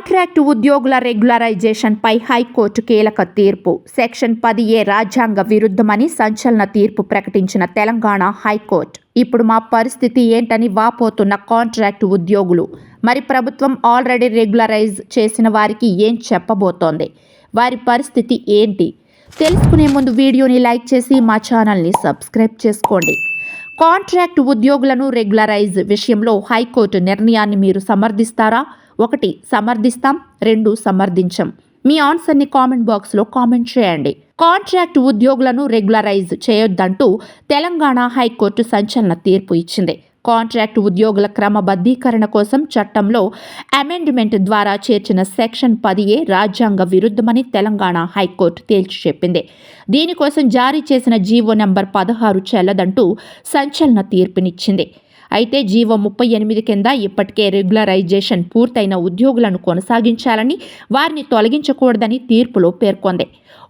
Contract ఉద్యోగుల రెగ్యులరైజేషన్పై high court కీలక తీర్పు. సెక్షన్ 10A రాజ్యాంగ విరుద్ధమని సంచలన తీర్పు ప్రకటించిన తెలంగాణ హైకోర్టు. ఇప్పుడు మా పరిస్థితి ఏంటని వాపోతున్న కాంట్రాక్టు ఉద్యోగులు. మరి ప్రభుత్వం ఆల్రెడీ రెగ్యులరైజ్ చేసిన వారికి ఏం చెప్పబోతోంది? వారి పరిస్థితి ఏంటి? తెలుసుకునే ముందు వీడియోని లైక్ చేసి మా ఛానల్ని సబ్స్క్రైబ్ చేసుకోండి. కాంట్రాక్టు ఉద్యోగులను రెగ్యులరైజ్ విషయంలో హైకోర్టు నిర్ణయాన్ని మీరు సమర్థిస్తారా? 1 సమర్థిస్తాం, 2 సమర్థించం. మీ ఆన్సర్ని కామెంట్ బాక్స్లో కామెంట్ చేయండి. కాంట్రాక్టు ఉద్యోగులను రెగ్యులరైజ్ చేయొద్దంటూ తెలంగాణ హైకోర్టు సంచలన తీర్పు ఇచ్చింది. కాంట్రాక్టు ఉద్యోగుల క్రమబద్ధీకరణ కోసం చట్టంలో అమెండ్మెంట్ ద్వారా చేర్చిన సెక్షన్ 10A రాజ్యాంగ విరుద్ధమని తెలంగాణ హైకోర్టు తేల్చి చెప్పింది. దీనికోసం జారీ చేసిన జీవో నెంబర్ 16 చెల్లదంటూ సంచలన తీర్పునిచ్చింది. అయితే జీవో 38 కింద ఇప్పటికే రెగ్యులరైజేషన్ పూర్తయిన ఉద్యోగులను కొనసాగించాలని, వారిని తొలగించకూడదని తీర్పులో పేర్కొంది.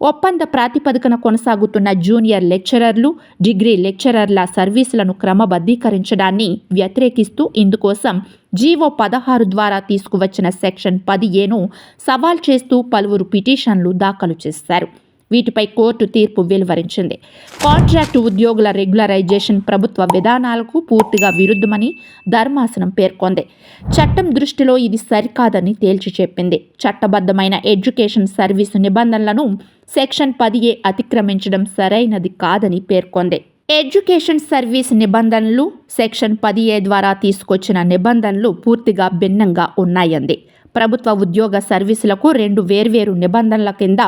ఒప్పంద ప్రాతిపదికన కొనసాగుతున్న జూనియర్ లెక్చరర్లు, డిగ్రీ లెక్చరర్ల సర్వీసులను క్రమబద్ధీకరించడాన్ని వ్యతిరేకిస్తూ ఇందుకోసం జీవో 16 ద్వారా తీసుకువచ్చిన సెక్షన్ 10Aను సవాల్ చేస్తూ పలువురు పిటిషన్లు దాఖలు చేశారు. వీటిపై కోర్టు తీర్పు వెలువరించింది. కాంట్రాక్టు ఉద్యోగుల రెగ్యులరైజేషన్ ప్రభుత్వ విధానాలకు పూర్తిగా విరుద్ధమని ధర్మాసనం పేర్కొంది. చట్టం దృష్టిలో ఇది సరికాదని తేల్చి చెప్పింది. చట్టబద్ధమైన ఎడ్యుకేషన్ సర్వీసు నిబంధనలను సెక్షన్ 10A అతిక్రమించడం సరైనది కాదని పేర్కొంది. ఎడ్యుకేషన్ సర్వీస్ నిబంధనలు సెక్షన్ 10A ద్వారా తీసుకొచ్చిన నిబంధనలు పూర్తిగా భిన్నంగా ఉన్నాయంది. ప్రభుత్వ ఉద్యోగ సర్వీసులకు 2 వేర్వేరు నిబంధనల కింద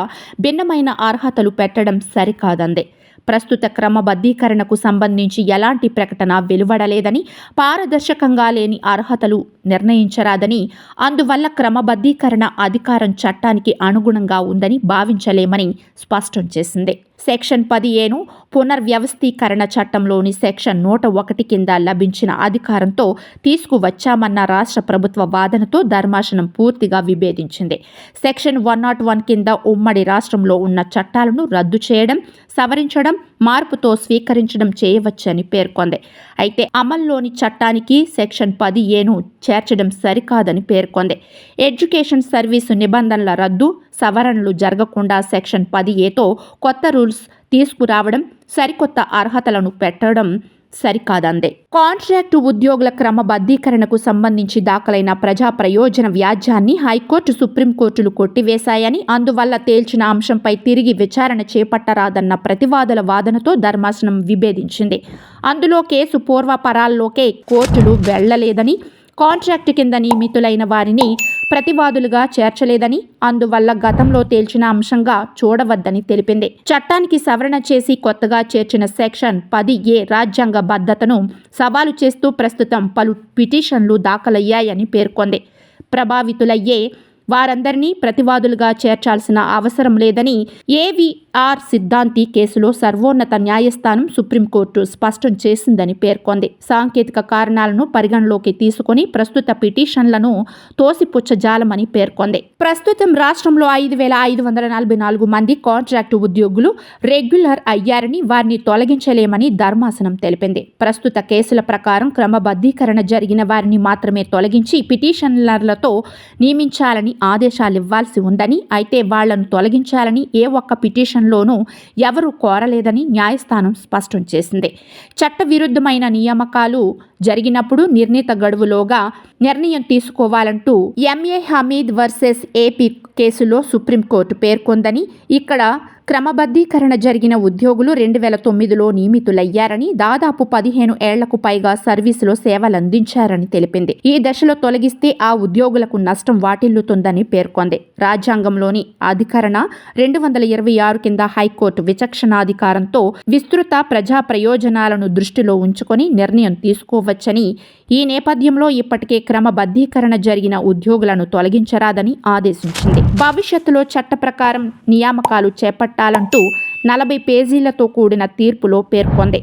భిన్నమైన అర్హతలు పెట్టడం సరికాదంది. ప్రస్తుత క్రమబద్ధీకరణకు సంబంధించి ఎలాంటి ప్రకటన వెలువడలేదని, పారదర్శకంగా లేని అర్హతలు నిర్ణయించరాదని, అందువల్ల క్రమబద్ధీకరణ అధికారం చట్టానికి అనుగుణంగా ఉందని భావించలేమని స్పష్టం చేసింది. సెక్షన్ 10Aను పునర్వ్యవస్థీకరణ చట్టంలోని సెక్షన్ 101 కింద లభించిన అధికారంతో తీసుకువచ్చామన్న రాష్ట్ర ప్రభుత్వ వాదనతో ధర్మాసనం పూర్తిగా విభేదించింది. సెక్షన్ 101 కింద ఉమ్మడి రాష్ట్రంలో ఉన్న చట్టాలను రద్దు చేయడం, సవరించడం, మార్పుతో స్వీకరించడం చేయవచ్చని పేర్కొంది. అయితే అమల్లోని చట్టానికి సెక్షన్ 10Aను చేర్చడం సరికాదని పేర్కొంది. ఎడ్యుకేషన్ సర్వీసు నిబంధనల రద్దు, సవరణలు జరగకుండా సెక్షన్ 10Aతో కొత్త రూల్స్ తీసుకురావడం, సరికొత్త అర్హతలను పెట్టడం సరికాదంది. కాంట్రాక్టు ఉద్యోగుల క్రమబద్ధీకరణకు సంబంధించి దాఖలైన ప్రజా ప్రయోజన వ్యాజ్యాన్ని హైకోర్టు, సుప్రీంకోర్టులు కొట్టివేశాయని, అందువల్ల తేల్చిన అంశంపై తిరిగి విచారణ చేపట్టరాదన్న ప్రతివాదుల వాదనతో ధర్మాసనం విభేదించింది. అందులో కేసు పూర్వపరాల్లోకే కోర్టులు వెళ్లలేదని, కాంట్రాక్టు కింద నియమితులైన వారిని ప్రతివాదులుగా చేర్చలేదని, అందువల్ల గతంలో తేల్చిన అంశంగా చూడవద్దని తెలిపింది. చట్టానికి సవరణ చేసి కొత్తగా చేర్చిన సెక్షన్ 10A రాజ్యాంగ బద్ధతను సవాలు చేస్తూ ప్రస్తుతం పలు పిటిషన్లు దాఖలయ్యాయని పేర్కొంది. ప్రభావితులయ్యే వారందరినీ ప్రతివాదులుగా చేర్చాల్సిన అవసరం లేదని AVR సిద్ధాంతి కేసులో సర్వోన్నత న్యాయస్థానం, సుప్రీంకోర్టు స్పష్టం చేసిందని పేర్కొంది. సాంకేతిక కారణాలను పరిగణలోకి తీసుకుని ప్రస్తుత పిటిషన్లను తోసిపుచ్చజాలమని పేర్కొంది. ప్రస్తుతం రాష్ట్రంలో 5,544 మంది కాంట్రాక్టు ఉద్యోగులు రెగ్యులర్ అయ్యారని, వారిని తొలగించలేమని ధర్మాసనం తెలిపింది. ప్రస్తుత కేసుల ప్రకారం క్రమబద్ధీకరణ జరిగిన వారిని మాత్రమే తొలగించి పిటిషనర్లతో నియమించాలని ఆదేశాలివ్వాల్సి ఉందని, అయితే వాళ్లను తొలగించాలని ఏ ఒక్క పిటిషన్లోనూ ఎవరూ కోరలేదని న్యాయస్థానం స్పష్టం చేసింది. చట్టవిరుద్ధమైన నియామకాలు జరిగినప్పుడు నిర్ణీత గడువులోగా నిర్ణయం తీసుకోవాలంటూ MA హమీద్ వర్సెస్ AP కేసులో సుప్రీంకోర్టు పేర్కొందని, ఇక్కడ క్రమబద్ధీకరణ జరిగిన ఉద్యోగులు 2009లో నియమితులయ్యారని, దాదాపు 15 ఏళ్లకు పైగా సర్వీసులో సేవలందించారని తెలిపింది. ఈ దశలో తొలగిస్తే ఆ ఉద్యోగులకు నష్టం వాటిల్లుతుందని పేర్కొంది. రాజ్యాంగంలోని అధికరణ 226 కింద హైకోర్టు విచక్షణాధికారంతో విస్తృత ప్రజా ప్రయోజనాలను దృష్టిలో ఉంచుకొని నిర్ణయం తీసుకోవచ్చని, ఈ నేపథ్యంలో ఇప్పటికే క్రమబద్ధీకరణ జరిగిన ఉద్యోగులను తొలగించరాదని ఆదేశించింది. భవిష్యత్తులో చట్ట ప్రకారం నియామకాలు చేపట్టాలంటూ 40 పేజీలతో కూడిన తీర్పులో పేర్కొంది.